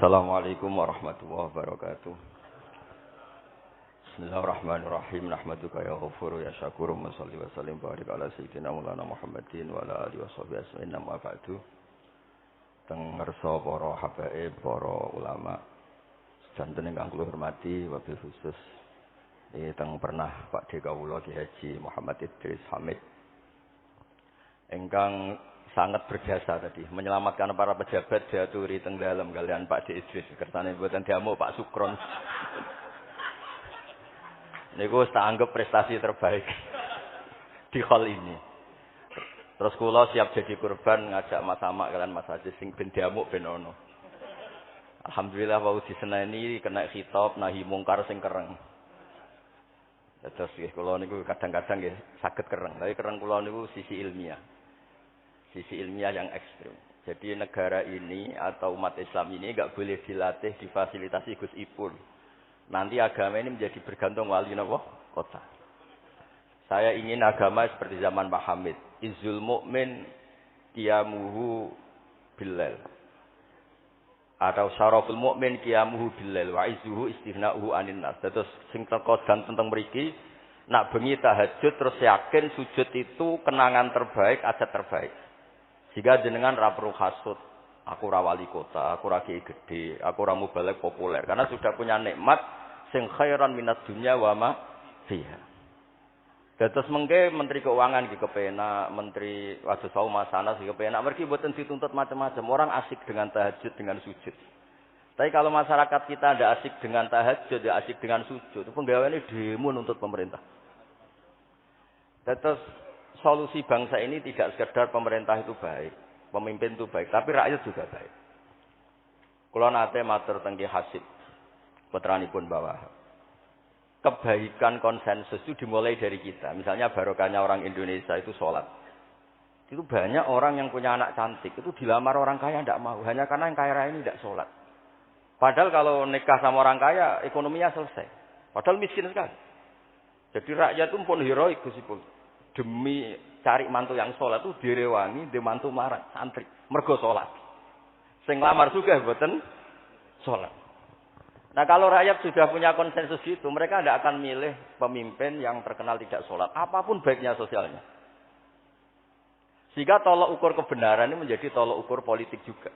Assalamualaikum warahmatullahi wabarakatuh. Bismillahirrahmanirrahim. Nahmaduka ya ghafuru ya syakuru wa salli wa sallim barik ala sayyidina Maulana Muhammadin wa ala alihi washabihi ajmain amma ba'du. Teng ngersa para habaib, para ulama sedanten ingkang kula hormati wabil khusus teng pernah Pak D kawula Ki Haji Muhammad Idris Hamid ingkang sangat berjasa tadi menyelamatkan para pejabat diaturi teng dalem kalian Pak D Idris kersane mboten diamuk Pak Sukron. Niku tak anggap prestasi terbaik di hal ini. Terus kula siap jadi korban ngajak Mas Amak kalian Mas Haji sing ben diamuk ben ono. Alhamdulillah wau diseneni kena khitab nahi mungkar sing kereng. Terus kula niku kadang-kadang nggih saged kereng, tapi kereng kula niku sisi ilmiah. Sisi ilmiah yang ekstrim. Jadi negara ini atau umat Islam ini enggak boleh dilatih, difasilitasi Gus Ipul. Nanti agama ini menjadi bergantung wali napa? Kota. Saya ingin agama seperti zaman Pak Hamid. Izzul mu'min qiyamuhu billail. Atau syaraful mu'min qiyamuhu billail wa izzuhu istighna'uhu anin nas. Terus sing teko dan tentang mriki nak bengi tahajud terus yakin sujud itu kenangan terbaik, adat terbaik. Jika jenengan ra perlu hasud, aku ra wali kota, aku ra kiai gede, aku ra mubalek populer karena sudah punya nikmat sing khairan minad dunya wa ma fiha. Dados mengke menteri keuangan iki kepenak, menteri wados sau masalah iki kepenak, mergi mboten dituntut macam-macam. Orang asik dengan tahajud, dengan sujud. Tapi kalau masyarakat kita ndak asik dengan tahajud, ndak asik dengan sujud, penggaweane demo nuntut pemerintah. Dados solusi bangsa ini tidak sekedar pemerintah itu baik, pemimpin itu baik, tapi rakyat juga baik. Kula nate matur teng Ki Hasib, putranipun bawah. Kebaikan konsensus itu dimulai dari kita. Misalnya barokahnya orang Indonesia itu sholat. Itu banyak orang yang punya anak cantik, itu dilamar orang kaya tidak mau, hanya karena yang kaya raya ini tidak sholat. Padahal kalau nikah sama orang kaya, ekonominya selesai. Padahal miskin sekali. Jadi rakyat itu pun heroik Gus Ipul. Demi cari mantu yang sholat itu direwangi, di mantu marah, santri, mergo sholat. Sing lamar juga mboten sholat. Nah kalau rakyat sudah punya konsensus itu, mereka tidak akan milih pemimpin yang terkenal tidak sholat, apapun baiknya sosialnya. Sehingga tolok ukur kebenaran ini menjadi tolok ukur politik juga.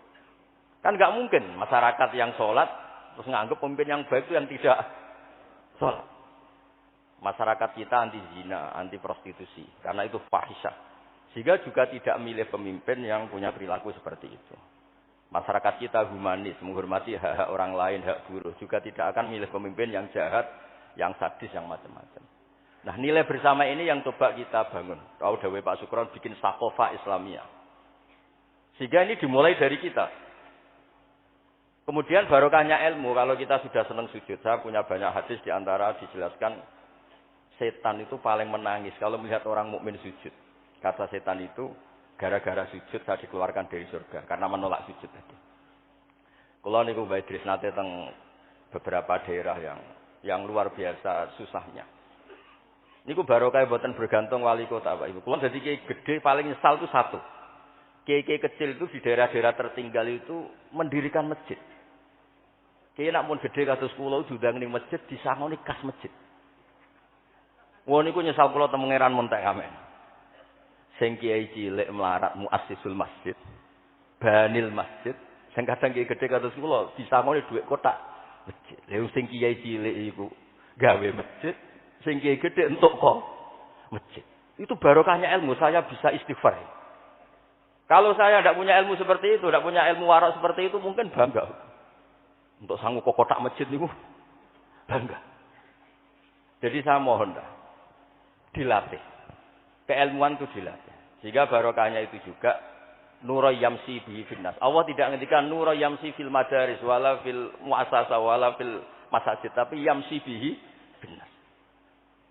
Kan nggak mungkin masyarakat yang sholat terus nganggap pemimpin yang baik itu yang tidak sholat. Masyarakat kita anti zina, anti prostitusi, karena itu fahisyah. Sehingga juga tidak milih pemimpin yang punya perilaku seperti itu. Masyarakat kita humanis, menghormati hak-hak orang lain, hak buruh, juga tidak akan milih pemimpin yang jahat, yang sadis, yang macam-macam. Nah, nilai bersama ini yang coba kita bangun. Tahu dawuh Pak Sukron bikin sakofah Islamiyah. Sehingga ini dimulai dari kita. Kemudian barokahnya ilmu, kalau kita sudah senang sujud. Saya punya banyak hadis di antara dijelaskan setan itu paling menangis kalau melihat orang mukmin sujud. Kata setan itu, gara-gara sujud saya dikeluarkan dari surga karena menolak sujud tadi. Kula niku Mbak Idris nate teng beberapa daerah yang luar biasa susahnya. Niku barokah mboten bergantung wali kota Pak Ibu. Kula dadi kiai gede paling nyesal itu satu. Kiai-kiai kecil itu di daerah-daerah tertinggal itu mendirikan masjid. Kiai nak mun gede kados kula diundang ning masjid disangoni kas masjid. Wong niku nyesal kula teng pangeran montek amen. Sing kiai cilik melarat muassisul masjid, banil masjid, sing kadang kiai gedhe kados kula disangoni dhuwit kotak masjid. Lha sing kiai cilik iku gawe masjid, sing kiai gedhe entuk kok masjid. Itu barokahnya ilmu, saya bisa istighfar. Kalau saya tidak punya ilmu seperti itu, tidak punya ilmu warak seperti itu, mungkin bangga. Untuk sanggup kok kotak masjid niku bangga. Jadi saya mohon dah dilatih. Keilmuan itu dilatih. Sehingga barokahnya itu juga nura yamsi bihi finnas. Allah tidak ngendikan nura yamsi fil madaris wala fil muassasah wala fil masajid, tapi yamsi bihi finnas.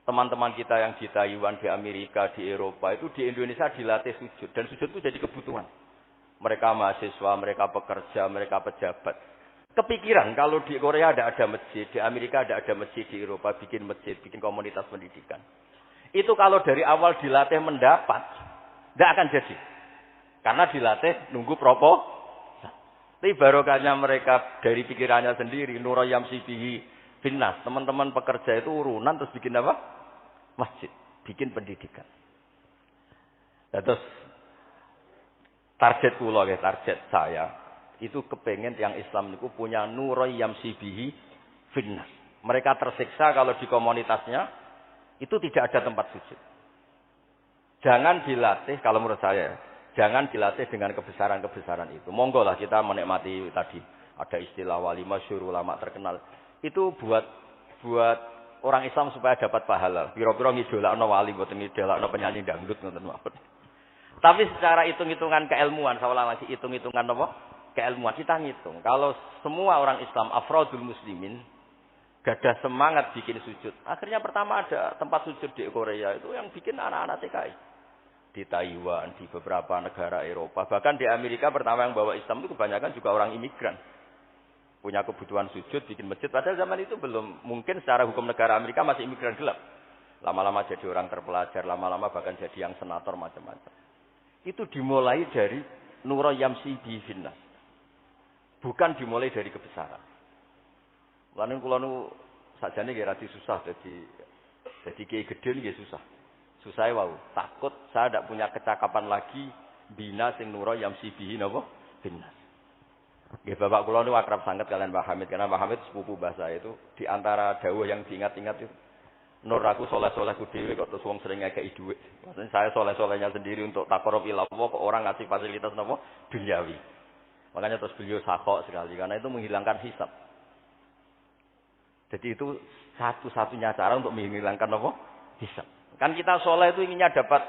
Teman-teman kita yang di Taiwan, di Amerika, di Eropa itu di Indonesia dilatih sujud dan sujud itu jadi kebutuhan. Mereka mahasiswa, mereka pekerja, mereka pejabat. Kepikiran kalau di Korea ada masjid, di Amerika ada masjid, di Eropa bikin masjid, bikin komunitas pendidikan. Itu kalau dari awal dilatih mendapat, tidak akan jadi. Karena dilatih nunggu propo. Tapi barokahnya mereka dari pikirannya sendiri, nura yamsi bihi finnas. Teman-teman pekerja itu urunan terus bikin apa? Masjid, bikin pendidikan. Nah, terus target kula, target saya itu kepengen yang Islam itu punya nura yamsi bihi finnas. Mereka tersiksa kalau di komunitasnya itu tidak ada tempat sujud. Jangan dilatih, kalau menurut saya, jangan dilatih dengan kebesaran-kebesaran itu. Monggo lah kita menikmati tadi. Ada istilah wali masyhur, ulama terkenal. Itu buat orang Islam supaya dapat pahala. Piro-piro ngidolakno wali, mboten ngidolakno penyanyi dangdut ngoten mawon. Tapi secara hitung-hitungan keilmuan, saya ulang lagi hitung-hitungan apa? Keilmuan kita ngitung. Kalau semua orang Islam afrodul muslimin gadah semangat bikin sujud. Akhirnya pertama ada tempat sujud di Korea itu yang bikin anak-anak TKI. Di Taiwan, di beberapa negara Eropa. Bahkan di Amerika pertama yang bawa Islam itu kebanyakan juga orang imigran. Punya kebutuhan sujud, bikin masjid. Padahal zaman itu belum. Mungkin secara hukum negara Amerika masih imigran gelap. Lama-lama jadi orang terpelajar, lama-lama bahkan jadi yang senator macam-macam. Itu dimulai dari nura yamsi bi finnas. Bukan dimulai dari kebesaran. Lalu kula nu sakjane nggih radi susah jadi kiai gedhe nggih susah. Susah wau. Takut saya tidak punya kecakapan lagi bina sing nura yamsi bihi napa? Finnas. Nggih bapak kula nu akrab sanget kalian Pak Hamid karena Pak Hamid sepupu mbah saya itu di antara dawuh yang diingat-ingat itu nur aku soleh-solehku dhewe kok terus wong sering ngekeki dhuwit. Maksudnya saya soleh-solehnya sendiri untuk takarrub ila Allah kok orang ngasih fasilitas napa? Duniawi. Makanya terus beliau sakhok sekali karena itu menghilangkan hisab. Jadi itu satu-satunya cara untuk menghilangkan apa? Hisab. Kan kita soleh itu inginnya dapat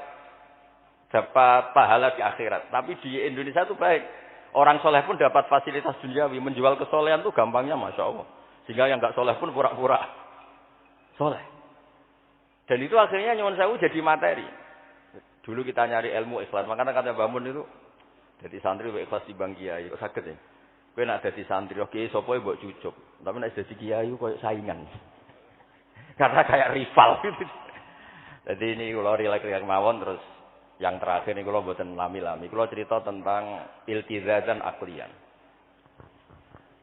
pahala di akhirat. Tapi di Indonesia itu baik. Orang soleh pun dapat fasilitas duniawi. Menjual kesolehan itu gampangnya Masya Allah. Sehingga yang nggak soleh pun pura-pura soleh. Dan itu akhirnya nyuwun sewu jadi materi. Dulu kita nyari ilmu ikhlas. Makanya kata Bamun itu jadi santri ikhlas di Bang Kiai. Kok sakit ya? Kowe nek dadi santri oke sapa mbok cucuk. Tapi nek dadi kiai koyo saingan. Karena kayak rival gitu. Jadi ini kula rilek-rilek mawon terus yang terakhir ini kula mboten lami-lami. Kula cerita tentang iltizazan aklian.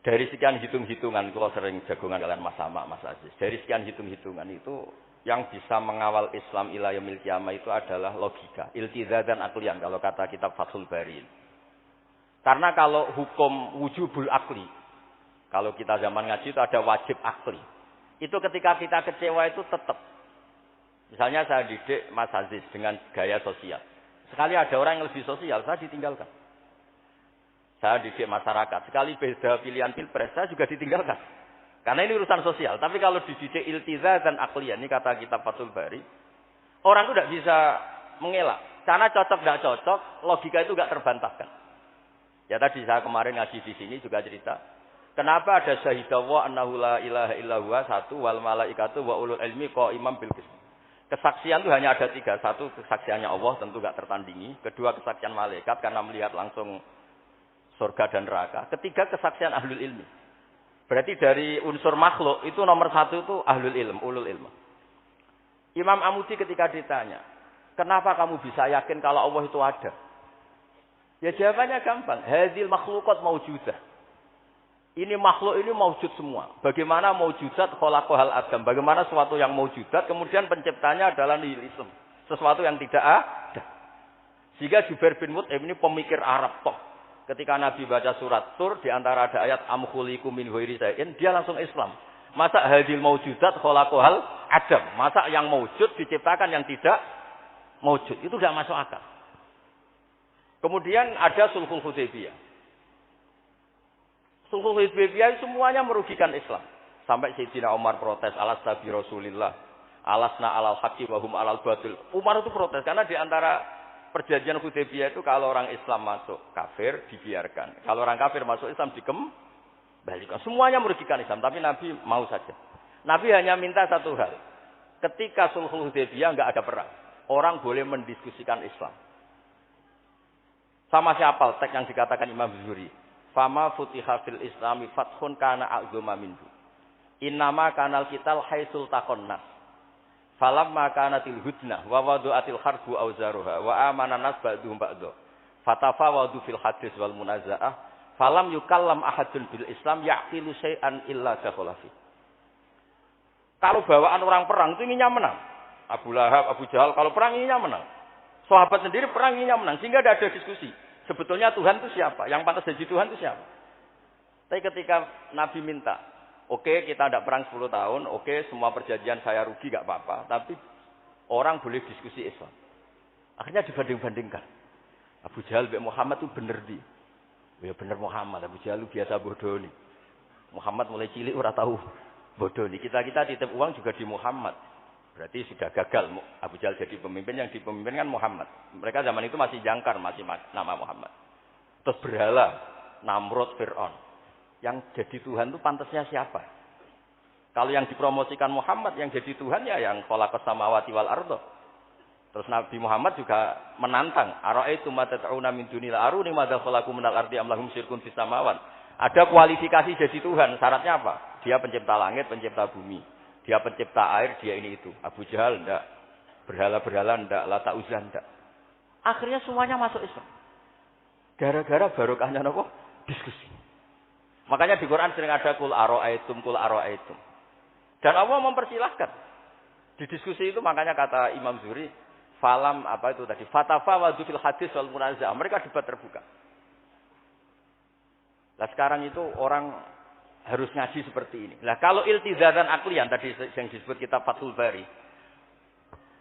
Dari sekian hitung-hitungan kula sering jagongan kalian Mas Sama, Mas Aziz. Dari sekian hitung-hitungan itu yang bisa mengawal Islam ila yaumil qiyamah itu adalah logika. Iltizazan aklian kalau kata kitab Fathul Bari. Karena kalau hukum wujubul akli, kalau kita zaman ngaji itu ada wajib akli. Itu ketika kita kecewa itu tetap. Misalnya saya didik Mas Aziz dengan gaya sosial. Sekali ada orang yang lebih sosial, saya ditinggalkan. Saya didik masyarakat. Sekali beda pilihan pilpres, saya juga ditinggalkan. Karena ini urusan sosial. Tapi kalau dididik iltizazan aklian, ini kata kitab Fathul Bari, orang itu tidak bisa mengelak. Karena cocok tidak cocok, logika itu tidak terbantahkan. Ya tadi saya kemarin ngaji di sini juga cerita. Kenapa ada syahidallah annahu la ilaha illa huwa satu wal malaikatu wa ulul ilmi qaimam bil qist. Kesaksian itu hanya ada 3. Satu kesaksiannya Allah tentu enggak tertandingi. Kedua kesaksian malaikat karena melihat langsung surga dan neraka. Ketiga kesaksian ahlul ilmi. Berarti dari unsur makhluk itu nomor 1 itu ahlul ilm, ulul ilm. Imam Amudi ketika ditanya, kenapa kamu bisa yakin kalau Allah itu ada? Ya jawabannya gampang. Hadzil makhluqat maujudah. Ini makhluk ini maujud semua. Bagaimana maujudat khalaqahal adam. Bagaimana sesuatu yang maujudat kemudian penciptanya adalah nihilisme. Sesuatu yang tidak ada. Sehingga Jubair bin Mut'im ini pemikir Arab toh. Ketika Nabi baca surat Tur di antara ada ayat am khuliqu min ghairi syai'in, dia langsung Islam. Masa hadzil maujudat khalaqahal adam. Masa yang maujud diciptakan yang tidak maujud. Itu tidak masuk akal. Kemudian ada Sulhul Hudaybiyah. Sulhul Hudaybiyah semuanya merugikan Islam. Sampai Sayyidina Umar protes, alasna bi Rasulillah, alasna alal haqqi wa hum alal batil. Umar itu protes karena di antara perjanjian Hudaybiyah itu kalau orang Islam masuk kafir dibiarkan. Kalau orang kafir masuk Islam dikembalikan. Semuanya merugikan Islam, tapi Nabi mau saja. Nabi hanya minta satu hal. Ketika Sulhul Hudaybiyah enggak ada perang, orang boleh mendiskusikan Islam. Sama siapa teks yang dikatakan Imam Zuhri. Fama futiha fil islami fathun kana a'zuma minhu. Innama kanal kital haisul taqonnas. Falamma kanatil hudnah wa wadu'atil harbu awzaruha wa amana nas ba'duhum ba'du. Fatafawadu fil hadis wal munaza'ah Falam yukallam ahadun bil Islam yaqilu syai'an illa dakhala fi. Kalau bawaan orang perang itu inginnya menang. Abu Lahab, Abu Jahal kalau perang inginnya menang. Sahabat sendiri perang inginnya menang sehingga tidak ada diskusi. Sebetulnya Tuhan itu siapa? Yang pantas jadi Tuhan itu siapa? Tapi ketika Nabi minta, oke, kita tidak perang 10 tahun, oke, semua perjanjian saya rugi gak apa-apa, tapi orang boleh diskusi Islam. Akhirnya dibanding-bandingkan. Abu Jahal dan Muhammad itu bener di. Ya bener Muhammad, Abu Jahal biasa bodoh nih. Muhammad mulai cilik ora tahu bodoh nih. Kita titip uang juga di Muhammad. Berarti sudah gagal Abu Jahal jadi pemimpin, yang dipemimpin kan Muhammad. Mereka zaman itu masih jangkar, masih nama Muhammad. Terus berhala, Namrud, Fir'aun. Yang jadi Tuhan itu pantasnya siapa? Kalau yang dipromosikan Muhammad, yang jadi Tuhan ya yang khalaqas samawati wal ardh. Terus Nabi Muhammad juga menantang, ara'aitum ma tad'una min dunil aruni madza khalaqu minal ardi am lahum syirkun fis samawat. Ada kualifikasi jadi Tuhan, syaratnya apa? Dia pencipta langit, pencipta bumi. Dia pencipta air, dia ini itu. Abu Jahal enggak, berhala-berhala enggak, Lata Uzza enggak. Akhirnya semuanya masuk Islam. Gara-gara barokahnya napa? Diskusi. Makanya di Quran sering ada kul ara'aitum. Dan Allah mempersilahkan. Di diskusi itu makanya kata Imam Zuhri, falam apa itu tadi? Fatafa wa fil hadis wal munazah. Mereka debat terbuka. Nah sekarang itu orang harus ngaji seperti ini. Nah kalau iltizatan aklian tadi yang disebut kitab Fathul Bari.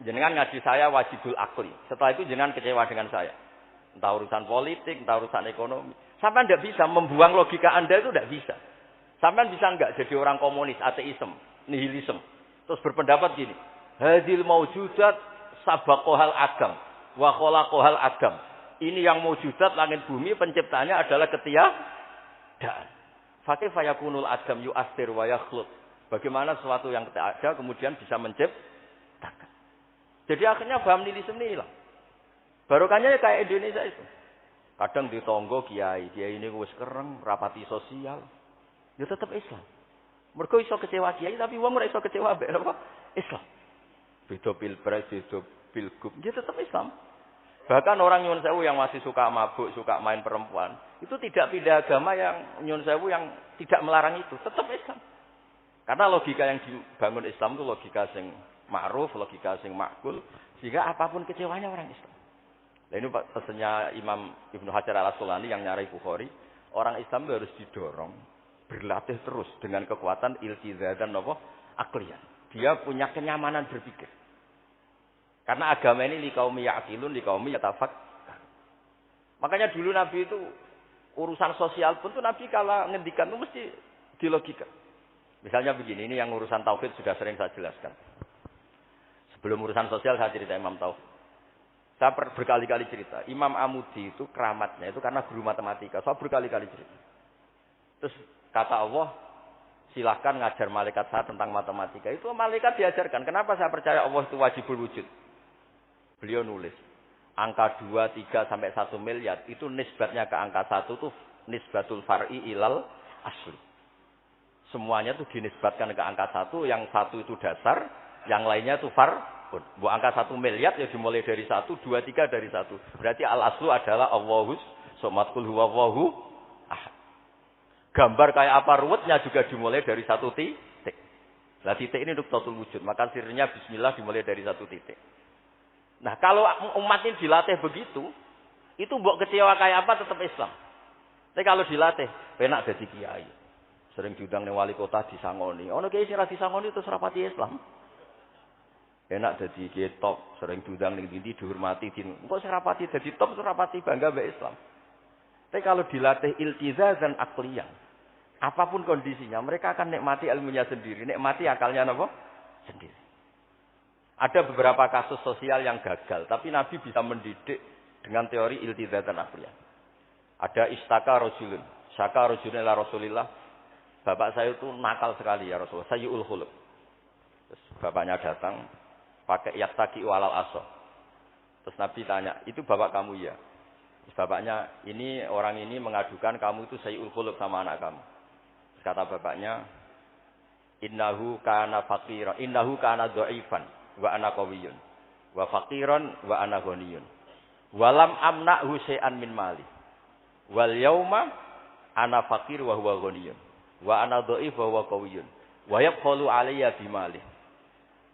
Jenengan ngaji saya wajibul akli. Setelah itu jenengan kecewa dengan saya. Entah urusan politik, entah urusan ekonomi. Sampai tidak bisa membuang logika Anda itu tidak bisa. Sampai bisa enggak jadi orang komunis, ateisme, nihilisme. Terus berpendapat gini. Hadil maujudat sabaqohal agam. Wa khalaqohal agam. Ini yang maujudat langit bumi penciptanya adalah ketiadaan. Fakih fayakunul agam yu'astir wa yakhluq. Bagaimana sesuatu yang tidak ada kemudian bisa menciptakan. Jadi akhirnya paham nihilisme ini hilang. Barokahnya kayak Indonesia itu. Kadang di tonggo kiai ini wis kereng, rapati sosial. Ya tetap Islam. Mergo iso kecewa kiai tapi wong ora iso kecewa mbek apa? Islam. Beda pilpres, beda pilgub, dia tetap Islam. Bahkan orang nyun sewu yang masih suka mabuk, suka main perempuan, itu tidak pindah agama yang nyun sewu yang tidak melarang itu, tetap Islam. Karena logika yang dibangun Islam itu logika sing ma'ruf, logika sing makul, sehingga apapun kecewanya orang Islam. Nah ini pesannya Imam Ibnu Hajar Al-Asqalani yang nyarai Bukhari, orang Islam itu harus didorong, berlatih terus dengan kekuatan iltizatan apa? Akliyah. Dia punya kenyamanan berpikir. Karena agama ini liqaumi ya'qilun, liqaumi yatafakkar. Makanya dulu Nabi itu urusan sosial pun tuh Nabi kalau ngendikan itu mesti dilogika. Misalnya begini, ini yang urusan tauhid sudah sering saya jelaskan. Sebelum urusan sosial saya cerita Imam Tauhid. Saya berkali-kali cerita, Imam Amudi itu keramatnya itu karena guru matematika. Saya berkali-kali cerita. Terus kata Allah, silahkan ngajar malaikat saya tentang matematika. Itu malaikat diajarkan. Kenapa saya percaya Allah itu wajibul wujud? Beliau nulis, angka 2, 3, sampai 1 miliar, itu nisbatnya ke angka 1 itu nisbatul far'i ilal asli. Semuanya itu dinisbatkan ke angka 1, yang 1 itu dasar, yang lainnya itu far'un. Bu angka 1 miliar ya dimulai dari 1, 2, 3 dari 1. Berarti al-aslu adalah Allahus, somatkul huwallahu ahad. Gambar kayak apa ruwetnya juga dimulai dari 1 titik. Nah titik ini nuktatul wujud, maka sirnya bismillah dimulai dari 1 titik. Nah kalau umat ini dilatih begitu, itu mbok kecewa kayak apa tetap Islam. Tapi kalau dilatih, penak jadi kiai. Sering diundang ning wali kota disangoni. Ono kiai sing ra disangoni terus rapati Islam. Enak jadi kiai top, sering diundang ning ndi dihormati din. Engko sing rapati dadi top terus rapati bangga mbek Islam. Tapi kalau dilatih iltizazan aqliyan, apapun kondisinya, mereka akan nikmati ilmunya sendiri, nikmati akalnya apa? Sendiri. Ada beberapa kasus sosial yang gagal, tapi Nabi bisa mendidik dengan teori iltizatan aqliyah. Ada istaka rajulun, syaka rajulun ila Rasulillah. Bapak saya itu nakal sekali ya Rasulullah, sayyul khuluq. Terus bapaknya datang pakai yattaqi walal aso. Terus Nabi tanya, "Itu bapak kamu ya?" Terus bapaknya, "Ini orang ini mengadukan kamu itu sayyul khuluq sama anak kamu." Terus kata bapaknya, "Innahu kana faqiran, innahu kana dhaifan. Wa ana qawiyun wa faqiran wa ana ghaniyun walam amna'hu syai'an min mali wal yauma ana fakir wa huwa ghaniyun wa ana dhaif wa huwa qawiyyun wa yaqulu alayya bimali.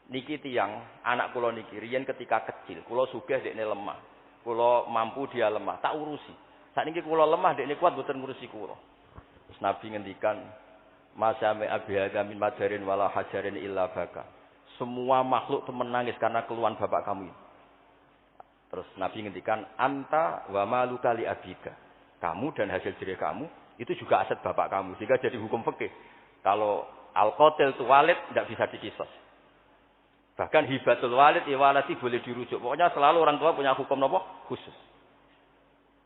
Niki tiyang anak kula niki riyen ketika kecil kula sugih dekne lemah. Kula mampu dia lemah, tak urusi. Sakniki kula lemah dekne kuat mboten ngurusi kula. Terus Nabi ngendikan masame abihada min madarin wala hajarin illa baka. Semua makhluk itu menangis karena keluhan bapak kamu. Terus Nabi ngendikan anta wa maluka li abika. Kamu dan hasil jerih kamu itu juga aset bapak kamu. Sehingga jadi hukum fikih. Kalau al-qatil itu walid tidak bisa dikisos. Bahkan hibatul walid iwalati boleh dirujuk. Pokoknya selalu orang tua punya hukum apa? Khusus.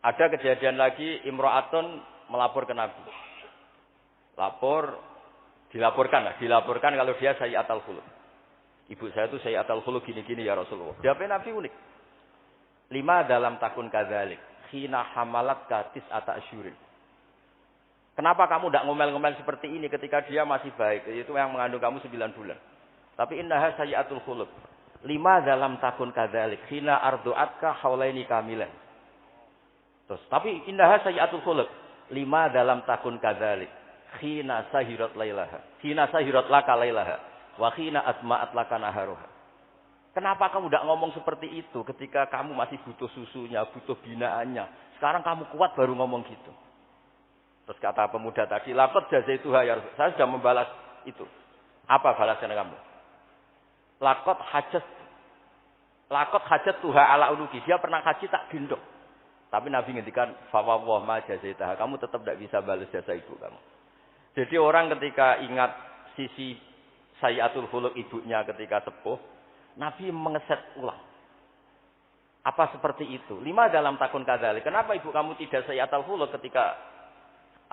Ada kejadian lagi imra'atun melapor ke Nabi. Dilaporkan kalau dia sayyi'atul khuluq. Ibu saya itu sayyi'atul khuluq gini-gini ya Rasulullah. Jawabnya Nabi unik. 5 dalam takun kadzalik. Khina hamalat katis ata asyurin. Kenapa kamu tidak ngomel-ngomel seperti ini ketika dia masih baik? Itu yang mengandung kamu 9 bulan. Tapi innaha sayyi'atul khuluq. 5 dalam takun kadzalik. Khina ardu'atka haulaini kamilan. Terus, tapi innaha sayyi'atul khuluq. 5 dalam takun kadzalik. Khina sahirat lailaha. Khina sahirat laka lailaha. Wa khina asma'at laka naharuha. Kenapa kamu tidak ngomong seperti itu ketika kamu masih butuh susunya, butuh binaannya. Sekarang kamu kuat baru ngomong gitu. Terus kata pemuda tadi, laqad jazaituha ya Rasul. Saya sudah membalas itu. Apa balasan kamu? Laqad hajat tuha ala unuki. Dia pernah haji tak gendong. Tapi Nabi ngendikan, fa wallah ma jazaitaha. Kamu tetap tidak bisa balas jasa ibu kamu. Jadi orang ketika ingat sisi sayyi'atul khuluq ibunya ketika sepuh, Nabi mengeset ulang. Apa seperti itu? 5 dalam takun kadzalik. Kenapa ibu kamu tidak sayyi'atul khuluq ketika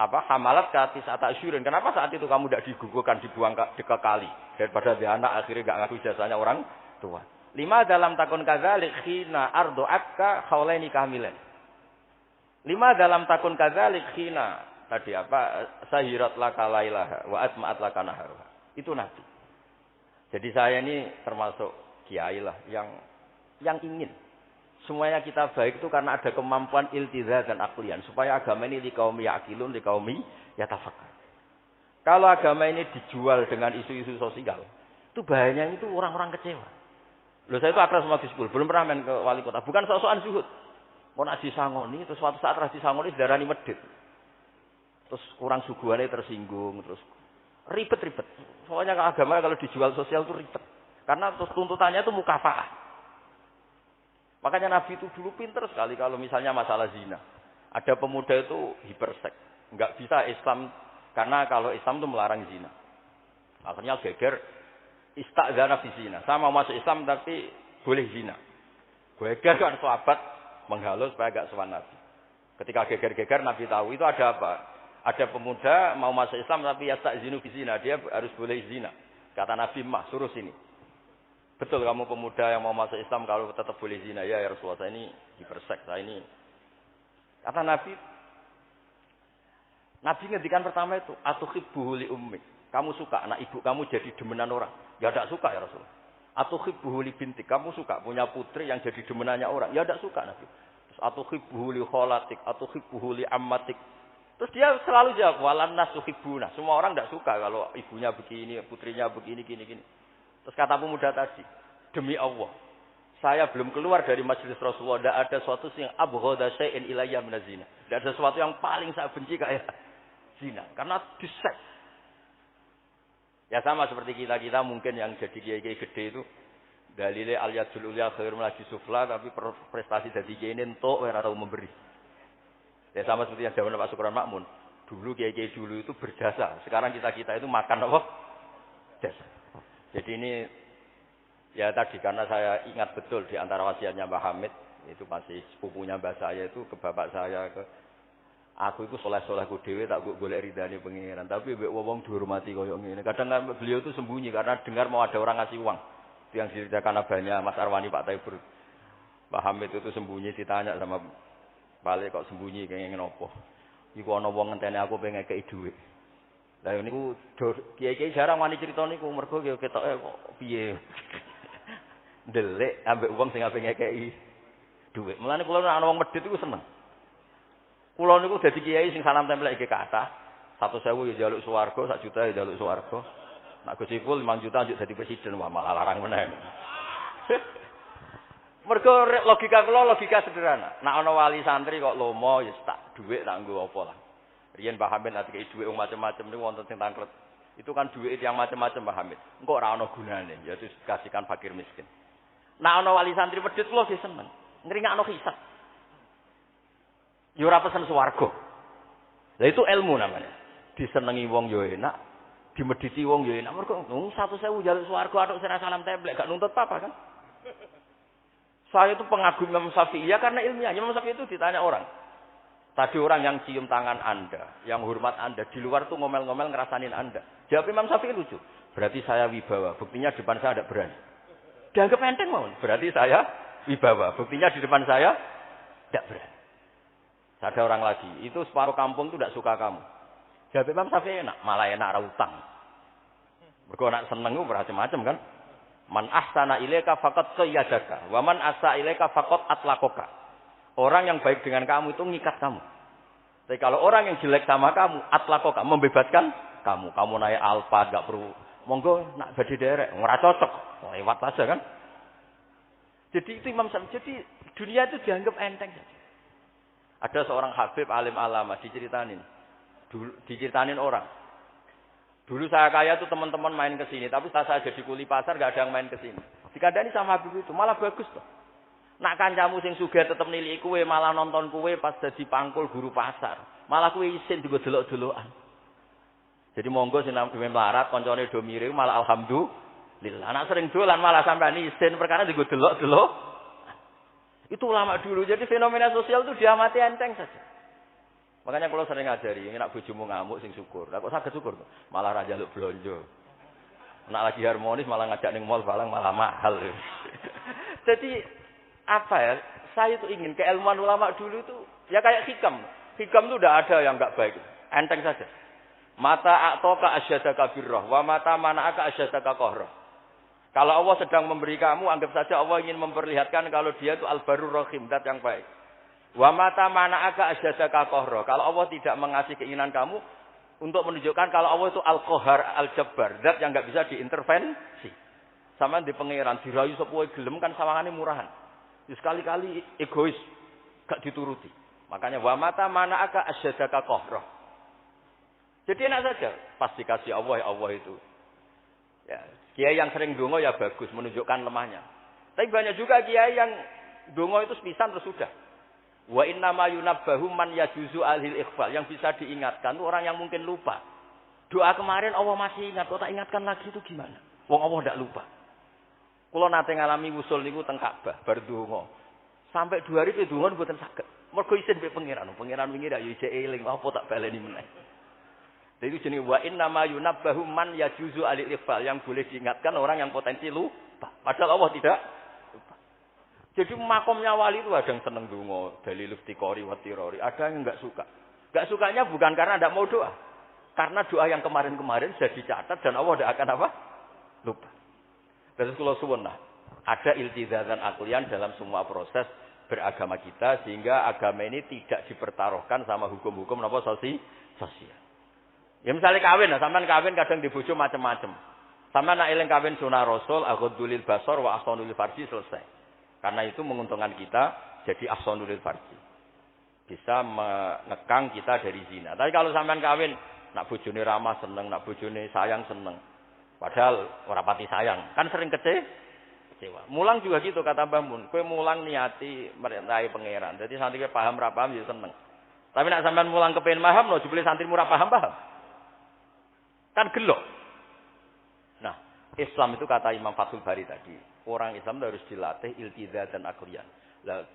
hamalat katis ata asyurin? Kenapa saat itu kamu tidak digugurkan, dibuang ke kali daripada dia anak akhirnya enggak ngaku jasanya orang tua? 5 dalam takun kadzalik khina ardu'atka haulaini kamilan. 5 dalam takun kadzalik khina tadi sahirat laka lailaha wa asma'at laka naharuha. Itu Nabi. Jadi saya ini termasuk kiai lah yang ingin semuanya kita baik itu karena ada kemampuan iltiza dan aklian supaya agama ini liqaumi yaqilun liqaumi yatafakkar. Kalau agama ini dijual dengan isu-isu sosial, itu bahayanya itu orang-orang kecewa. Loh saya itu akrab sama Gus Pul, belum pernah main ke wali kota, bukan soal zuhud. Mau nak disangoni, terus suatu saat ras disangoni darani medhit. Terus kurang suguhane tersinggung, terus ribet-ribet. Soalnya agama kalau dijual sosial itu ribet. Karena tuntutannya itu mukafaah. Makanya Nabi itu dulu pinter sekali kalau misalnya masalah zina. Ada pemuda itu hiperseks. Enggak bisa Islam, karena kalau Islam itu melarang zina. Akhirnya geger, ista'zana fi zina. Saya mau masuk Islam tapi boleh zina. Geger kan sahabat menghalau supaya enggak sowan Nabi. Ketika geger-geger Nabi tahu itu ada apa? Ada pemuda mau masuk Islam tapi yasta'zinu fi zina. Dia harus boleh zina. Kata Nabi, suruh sini. Betul kamu pemuda yang mau masuk Islam kalau tetap boleh zina. Ya Rasulullah, saya ini hiperseks, saya ini. Kata Nabi ngendikan pertama itu, atuhibbuhu li ummik. Kamu suka anak ibu kamu jadi demenan orang? Ya tidak suka ya Rasulullah. Atuhibbuhu li bintik. Kamu suka punya putri yang jadi demenannya orang? Ya tidak suka Nabi. Terus atuhibbuhu li kholatik, atuhibbuhu li ammatik. Terus dia selalu jawab, walan nasuhibbuna. Semua orang tidak suka kalau ibunya begini, putrinya begini, gini. Terus kata pemuda tadi, demi Allah, saya belum keluar dari majelis Rasulullah, tidak ada sesuatu yang abghadha syai'in ilayya minaz zina. Tidak ada sesuatu yang paling saya benci kayak zina, karena diseks. Ya sama seperti kita mungkin yang jadi kiai-kiai gede itu, dalile al-yadul ulya khairun min sufla, tapi prestasi jadi kiai ini entuk ora tahu memberi. Ya sama seperti yang zaman Pak Sukron Makmun. Dulu kiai-kiai dulu itu berjasa, sekarang kita itu makan apa? Jasa. Jadi ini ya tadi karena saya ingat betul di antara wasiatnya Mbah Hamid, itu masih sepupunya mbah saya itu ke bapak saya, ke aku itu soleh-solehku dhewe tak golek ridane pengiran, tapi mbek wong dihormati koyo ngene. Kadang beliau itu sembunyi karena dengar mau ada orang ngasih uang. Itu yang diceritakan abahnya Mas Arwani Pak Taibur. Mbah Hamid itu sembunyi ditanya sama Balik kok sembunyi kayak ngene opo. Iku ana wong ngenteni aku pengen ngekeki dhuwit. Lah niku kiai-kiai jarang wani crita niku mergo ketoke kok piye. Ndelik ambek wong sing ape ngekeki dhuwit. Mulane kula ana wong medhit iku seneng. Kula niku dadi kiai sing salam tempel iki kathah. 100.000 ya njaluk swarga, 1 juta ya njaluk swarga. Nak Gus Ipul 5 juta njuk dadi presiden, wah malah larang meneh. Mergo logika kula logika sederhana. Nak ana wali santri kok lomo ya tak dhuwit tak nggo apa lah. Riyen Mbah Hamid ati kei dhuwit wong macam-macam niku wonten sing tangklet. Itu kan dhuwit yang macam-macam Mbah Hamid. Engko ora ana gunane, ya dikasihkan fakir miskin. Nak ana wali santri medhit kula nggih seneng. Ngringakno hisab. Ya ora pesen swarga. Lah itu ilmu namanya. Disenengi wong yo enak, dimedhiti wong yo enak. Mergo 100.000 njaluk swarga atuk sira salam templek gak nuntut apa kan? Saya itu pengagum Imam Syafi'i ya karena ilmiah. Imam Syafi'i itu ditanya orang. Tadi orang yang cium tangan Anda, yang hormat Anda, di luar tuh ngomel-ngomel ngerasanin Anda. Jawab Imam Syafi'i lucu. Berarti saya wibawa, buktinya di depan saya ada berani. Dianggap enteng mau. Berarti saya wibawa, buktinya di depan saya tidak berani. Ada orang lagi, itu separuh kampung itu tidak suka kamu. Jawab Imam Syafi'i enak, malah enak ra utang. Mergo nak seneng ku macam-macam kan. Man ahsana ilaika faqad qayyadaka, wa man asa ilaika faqad atlaqaka. Orang yang baik dengan kamu itu ngikat kamu. Tapi kalau orang yang jelek sama kamu, atlaqaka, membebaskan kamu. Kamu naik Alphard enggak perlu. Monggo nak badhe derek, ora cocok. Lewat aja kan. Jadi itu Imam Syafi'i. Jadi dunia itu dianggap enteng saja. Ada seorang habib alim alama diceritain orang. Dulu saya kaya tuh teman-teman main ke sini, tapi setelah saya jadi kuli pasar gak ada yang main ke sini. Dikandani sama habib itu, malah bagus tuh. Nak kancamu sing sugih tetep nilai kowe, malah nonton kowe pas jadi pangkul guru pasar. Malah kowe isin digo delok-delokan. Jadi monggo sing nang melarat kancane do mirip malah alhamdulillah. Anak sering dolan malah sampean isin perkara digo delok-delok. Itu ulama dulu. Jadi fenomena sosial itu diamati enteng saja. Makanya kalau sering ngajari, nak bojomu ngamuk sing syukur. Lah kok saged syukur tuh? Malah ra njaluk blonjo. Nak lagi harmonis malah ngajak ning mall balang malah mahal. Jadi apa ya? Saya itu ingin keilmuan ulama dulu itu ya kayak hikam. Hikam itu udah ada yang enggak baik. Enteng saja. Mata a'taka asyadaka birrah wa mata mana'aka asyadaka qahrah. Kalau Allah sedang memberi kamu, anggap saja Allah ingin memperlihatkan kalau dia itu al-barur rahim, zat yang baik. Wa mata mana'aka asyadaka qahrah. Kalau Allah tidak mengasih keinginan kamu untuk menunjukkan kalau Allah itu al-qahar, al-jabbar, zat yang enggak bisa diintervensi. Sama di pangeran dirayu sepuhe gelem kan sawangane murahan. Sekali-kali egois, gak dituruti. Makanya wa mata mana'aka asyadaka qahrah. Jadi enak saja, pasti kasih Allah, ya Allah itu. Ya, kiai yang sering dongo ya bagus, menunjukkan lemahnya. Tapi banyak juga kiai yang dongo itu sepisan terus sudah. Wa inna ma yunabbahu man yajuzu alil ikhfal. Yang bisa diingatkan itu orang yang mungkin lupa. Doa kemarin Allah masih ingat, kok tak ingatkan lagi itu gimana? Wong Allah ndak lupa. Kula nate ngalami usul niku teng Ka'bah bar donga. Sampai 2 hari itu donga mboten saged. Mergo isin mbek pangeran. Pangeran wingi dak yo isih eling, apa tak baleni meneh. Jadi itu jenis wa inna ma yunabbahu man yajuzu alil ikhfal. Yang boleh diingatkan orang yang potensi lupa. Padahal Allah tidak lupa. Jadi makomnya wali itu ada yang seneng donga, dalil iftiqori wa tirori, ada yang enggak suka. Enggak sukanya bukan karena enggak mau doa. Karena doa yang kemarin-kemarin sudah dicatat dan Allah tidak akan apa? Lupa. Terus kalau suwun ada iltizazan aklian dalam semua proses beragama kita sehingga agama ini tidak dipertaruhkan sama hukum-hukum apa sosial. Ya misalnya kawin, sampean kawin kadang di bojo macam-macam. Sampean nak eling kawin sunah Rasul, aghdulil basar wa ahsanul farji selesai. Karena itu menguntungkan kita jadi ahsanul farji. Bisa mengekang kita dari zina. Tapi kalau sampean kawin nak bojone ramah seneng, nak bojone sayang seneng. Padahal ora pati sayang, kan sering kecewa. Mulang juga gitu kata Mbah Mun, kowe mulang niati merintahi pangeran. Jadi santri paham ra paham ya seneng. Tapi nak sampean mulang kepen paham lho, jebule santri ora paham-paham. Kan gelok. Nah, Islam itu kata Imam Fathul Bari tadi, orang Islam harus dilatih iltiza dan aqliyan. Lah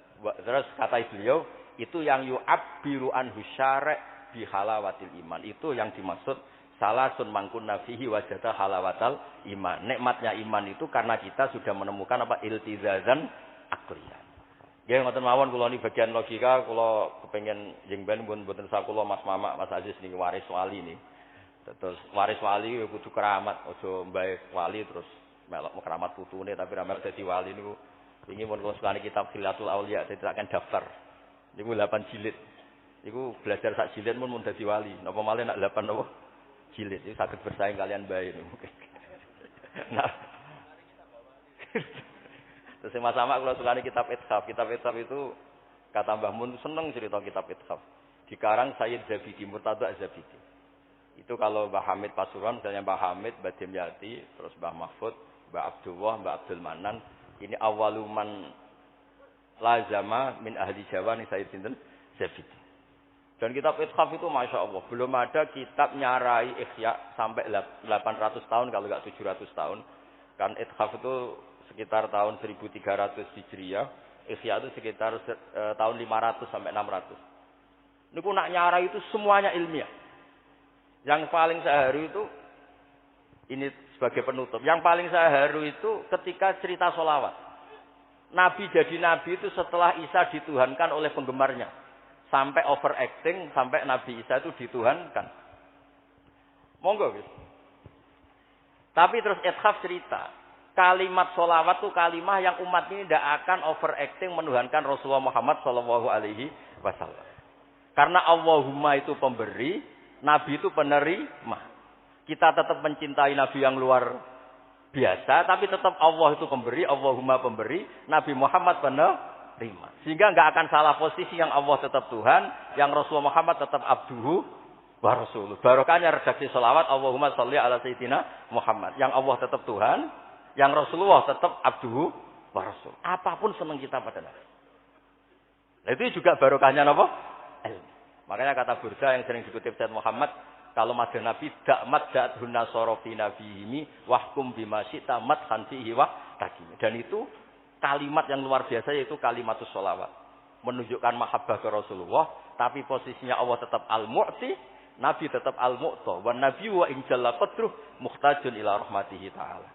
terus kata beliau, itu yang yu'abbiru anhu syara' bi halawatil iman. Itu yang dimaksud salasun mangkunna fihi wajada halawatal iman. Nikmatnya iman itu karena kita sudah menemukan apa iltizazan aqliyan. Nggih ngoten mawon kula ni bagian logika kula kepengin jeng ben mboten sak kula Mas Mamak Mas Aziz niki waris wali ni. Terus waris wali kudu keramat, aja mbae wali terus melok keramat putune tapi ra melok dadi wali niku. Wingi mun kula sekali kitab Khilatul Auliya diterakkan daftar. Niku 8 jilid. Iku belajar sak jilid mun dadi wali. Napa malih nak 8 napa? Jilid itu saged bersaing kalian bae niku. Nah. Terus sama-sama kula sukani kitab Ithaf. Kitab Ithaf itu kata Mbah Mun seneng cerita kitab Ithaf. Dikarang Sayyid Zabidi, Murtada Zabidi. Itu kalau Mbah Hamid Pasuruan, misalnya Mbah Hamid, Mbah Dimyati, terus Mbah Mahfud, Mbah Abdullah, Mbah Abdul Manan, ini awaluman lazama min ahli Jawa nih Sayyid Sinten Zabidi. Dan kitab Ithaf itu Masya Allah, belum ada kitab nyarai Ihya sampai 800 tahun, kalau nggak 700 tahun. Kan Ithaf itu sekitar tahun 1300 Hijriah, Ihya itu sekitar tahun 500 sampai 600. Ini nak nyarai itu semuanya ilmiah. Yang paling saya haru itu, ini sebagai penutup, yang paling saya haru itu ketika cerita sholawat. Nabi jadi nabi itu setelah Isa dituhankan oleh penggemarnya. Sampai overacting, sampai Nabi Isa itu dituhankan. Monggo, guys. Tapi terus Ithaf cerita, kalimat sholawat itu kalimah yang umat ini tidak akan overacting menuhankan Rasulullah Muhammad SAW. Karena Allahumma itu pemberi, Nabi itu penerima. Kita tetap mencintai Nabi yang luar biasa, tapi tetap Allah itu pemberi, Allahumma pemberi, Nabi Muhammad penerima. Sehingga enggak akan salah posisi, yang Allah tetap Tuhan, yang Rasulullah Muhammad tetap abduhu wa rasuluh. Barokahnya redaksi sholawat, Allahumma sholli ala sayyidina Muhammad. Yang Allah tetap Tuhan, yang Rasulullah tetap abduhu wa rasuluh. Apapun senang kita pada Nabi. Nah, itu juga barokahnya apa? Ilmu. Makanya kata Burda yang sering dikutip Sayyid Muhammad, kalau madha Nabi dakmat da'adhun nasara fi nabihimi wahkum bima syi'ta madhan fihi wa takim. Dan itu kalimat yang luar biasa, yaitu kalimatus sholawat. Menunjukkan mahabbah ke Rasulullah, tapi posisinya Allah tetap al-mu'ti, Nabi tetap al-mu'ta, wa nabi wa injalla qadruh muhtajun ila rahmatihi ta'ala.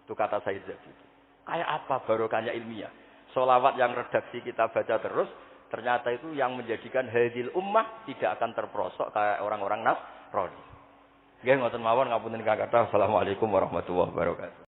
Itu kata Sayyid Zabidi. Kayak apa barokahnya ilmiah? Sholawat yang redaksi kita baca terus, ternyata itu yang menjadikan hadil ummah tidak akan terperosok kayak orang-orang Nasrani. Nggih ngoten mawon, ngapunten kakak. Assalamualaikum warahmatullahi wabarakatuh.